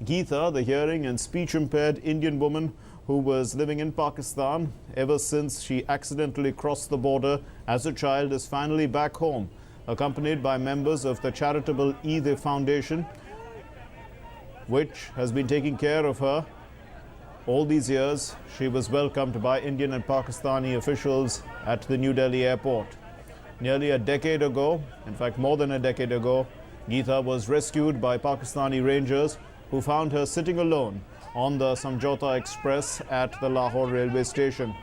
Geeta, the hearing and speech impaired Indian woman who was living in Pakistan ever since she accidentally crossed the border as a child, is finally back home, accompanied by members of the charitable Eid Foundation, which has been taking care of her all these years. She was welcomed by Indian and Pakistani officials at the New Delhi airport. Nearly a decade ago, in fact more than a decade ago, Geeta was rescued by Pakistani rangers who found her sitting alone on the Samjhauta Express at the Lahore railway station.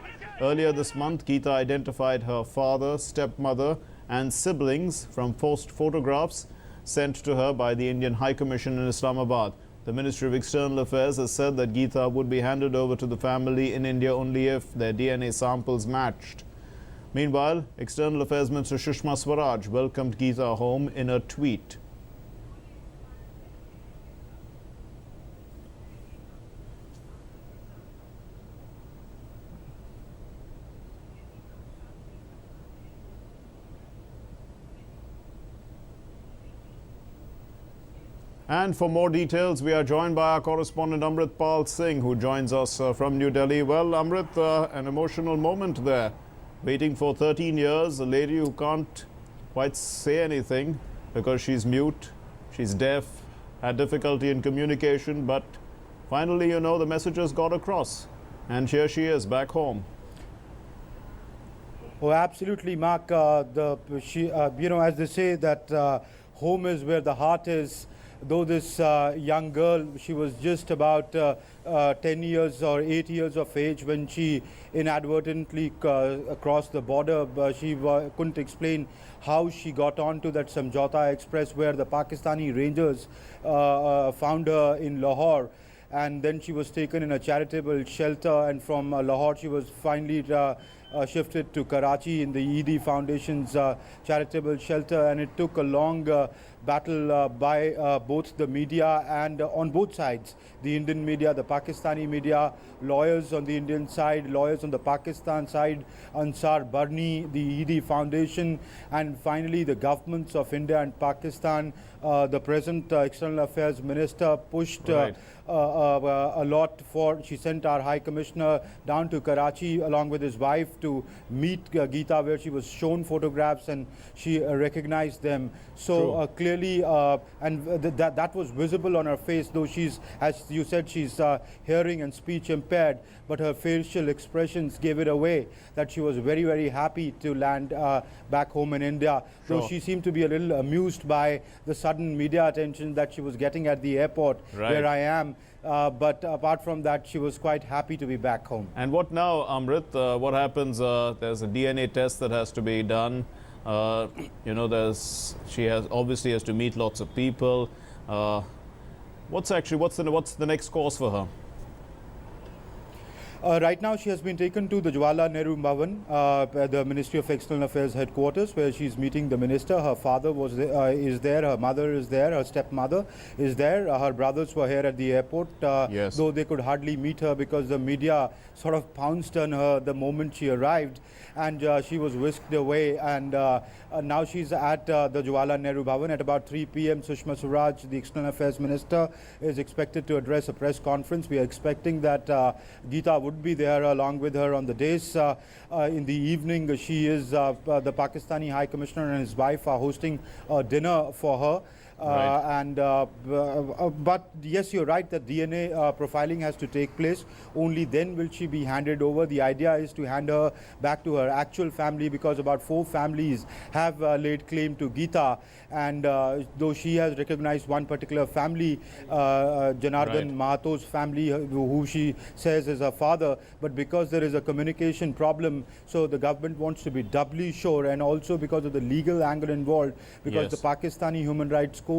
Earlier this month, Geeta identified her father, stepmother and siblings from post photographs sent to her by the Indian High Commission in Islamabad. The Ministry of External Affairs has said that Geeta would be handed over to the family in India only if their DNA samples matched. Meanwhile, External Affairs Minister Sushma Swaraj welcomed Geeta home in a tweet. And for more details, we are joined by our correspondent Amrit Pal Singh, who joins us from New Delhi. Well, Amrit, an emotional moment there. Waiting for 13 years, a lady who can't quite say anything because she's mute, she's deaf, had difficulty in communication, but finally, you know, the messages got across. And here she is, back home. Oh, absolutely, Mark. As they say, that home is where the heart is. Though this young girl, she was just about 10 years or 8 years of age when she inadvertently crossed the border. She couldn't explain how she got onto that Samjhauta Express where the Pakistani rangers found her in Lahore. And then she was taken in a charitable shelter, and from Lahore she was finally shifted to Karachi in the Eid Foundation's charitable shelter. And it took a long battle by both the media and on both sides, the Indian media, the Pakistani media, lawyers on the Indian side, lawyers on the Pakistan side, Ansar Barni, the Eid Foundation, and finally the governments of India and Pakistan. The present External Affairs Minister pushed a lot for. She sent our High Commissioner down to Karachi along with his wife to meet Geeta, where she was shown photographs and she recognized them. So clearly, that was visible on her face, though she's, as you said, she's hearing and speech impaired, but her facial expressions gave it away that she was very, very happy to land back home in India. Though she seemed to be a little amused by the sudden media attention that she was getting at the airport where I am. But apart from that, she was quite happy to be back home. And what now, Amrit? What happens? There's a DNA test that has to be done. She obviously has to meet lots of people. What's the next course for her? Right now, she has been taken to the Jawaharlal Nehru Bhavan, the Ministry of External Affairs headquarters, where she's meeting the minister. Her father is there, her mother is there, her stepmother is there. Her brothers were here at the airport, though they could hardly meet her because the media sort of pounced on her the moment she arrived, and she was whisked away. And now she's at the Jawaharlal Nehru Bhavan at about 3 p.m. Sushma Swaraj, the External Affairs Minister, is expected to address a press conference. We are expecting that Geeta would be there along with her on the days. In the evening, she is the Pakistani High Commissioner and his wife are hosting a dinner for her. But yes, you're right that DNA profiling has to take place. Only then will she be handed over. The idea is to hand her back to her actual family, because about 4 families have laid claim to Geeta. And though she has recognized one particular family, Janardhan Mahato's family, who she says is her father, but because there is a communication problem, so the government wants to be doubly sure, and also because of the legal angle involved, because the Pakistani Human Rights Coast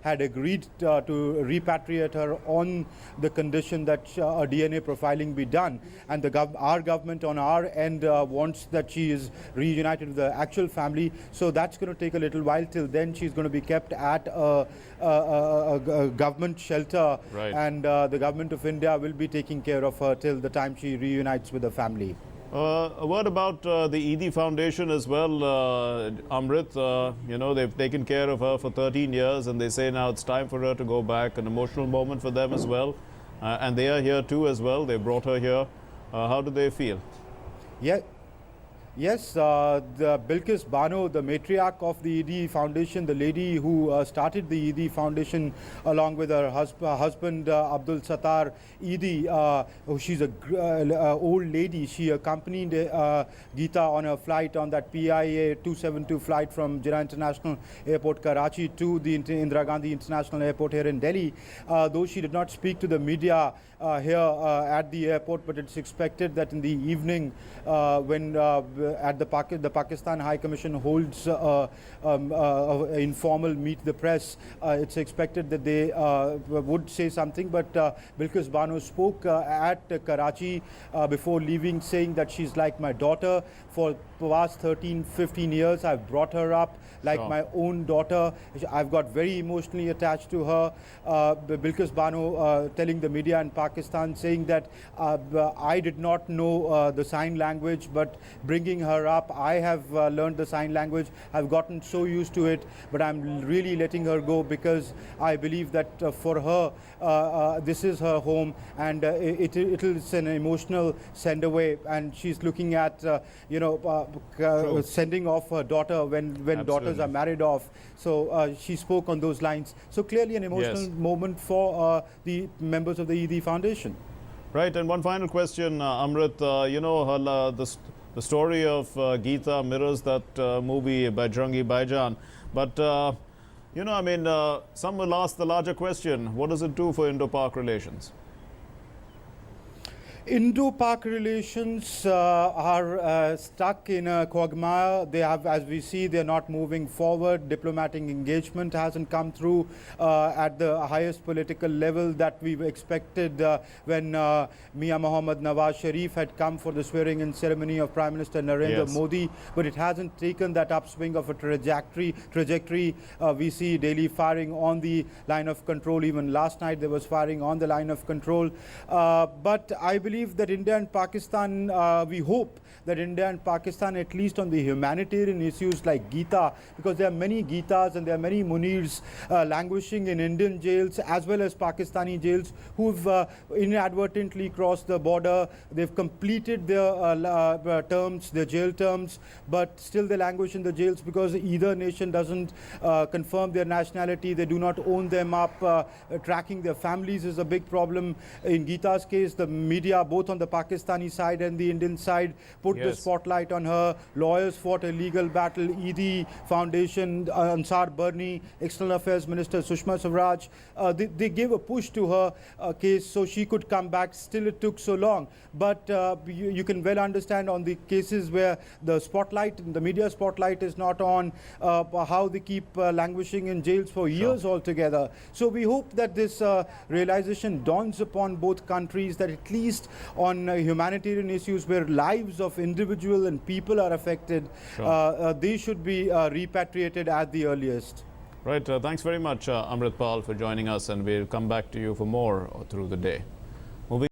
had agreed to repatriate her on the condition that a DNA profiling be done, and our government on our end wants that she is reunited with the actual family. So that's going to take a little while. Till then, she's going to be kept at a government shelter, and the government of India will be taking care of her till the time she reunites with the family. A word about the Eidi Foundation as well, Amrit. You know, they've taken care of her for 13 years and they say now it's time for her to go back. An emotional moment for them as well. And they are here too as well. They brought her here. How do they feel? Yeah. Yes, the Bilkis Bano, the matriarch of the Eidi Foundation, the lady who started the Eidi Foundation along with her husband Abdul Sattar Eidi, she's a old lady. She accompanied Geeta on her flight on that PIA 272 flight from Jinnah International Airport, Karachi to the Indira Gandhi International Airport here in Delhi. Though she did not speak to the media here at the airport, but it's expected that in the evening when at the Pakistan High Commission holds informal meet the press, it's expected that they would say something. But Bilkis Bano spoke at Karachi before leaving, saying that she's like my daughter. For the past 13-15 years, I've brought her up like my own daughter. I've got very emotionally attached to her. Bilkis Bano telling the media in Pakistan, saying that I did not know the sign language, but bringing her up, I have learned the sign language. I've gotten so used to it, but I'm really letting her go because I believe that for her, this is her home, and it is an emotional send away, and she's looking at sending off her daughter when daughters are married off. So she spoke on those lines. So clearly an emotional moment for the members of the Eidi Foundation. Right, and one final question, Amrit. You know, her, the story of Geeta mirrors that movie Bajrangi Bhaijaan. But, you know, I mean, some will ask the larger question, what does it do for Indo-Pak relations? Indo-Pak relations are stuck in a quagmire. They have, as we see, they're not moving forward. Diplomatic engagement hasn't come through at the highest political level that we expected when Mian Mohammad Nawaz Sharif had come for the swearing-in ceremony of Prime Minister Narendra Modi. But it hasn't taken that upswing of a trajectory. We see daily firing on the line of control. Even last night there was firing on the line of control. But I believe that India and Pakistan, we hope that India and Pakistan, at least on the humanitarian issues like Geeta, because there are many Geetas and there are many Munirs languishing in Indian jails as well as Pakistani jails who've inadvertently crossed the border. They've completed their terms, their jail terms, but still they languish in the jails because either nation doesn't confirm their nationality. They do not own them up. Tracking their families is a big problem. In Geeta's case, the media, both on the Pakistani side and the Indian side, put the spotlight on her. Lawyers fought a legal battle. Eidi Foundation, Ansar Barni, External Affairs Minister Sushma Swaraj, they gave a push to her case so she could come back. Still it took so long. But you can well understand on the cases where the spotlight, the media spotlight is not on, how they keep languishing in jails for years altogether. So we hope that this realization dawns upon both countries that at least on humanitarian issues where lives of individual and people are affected, they should be repatriated at the earliest. Right. Thanks very much, Amrit Pal, for joining us, and we'll come back to you for more through the day.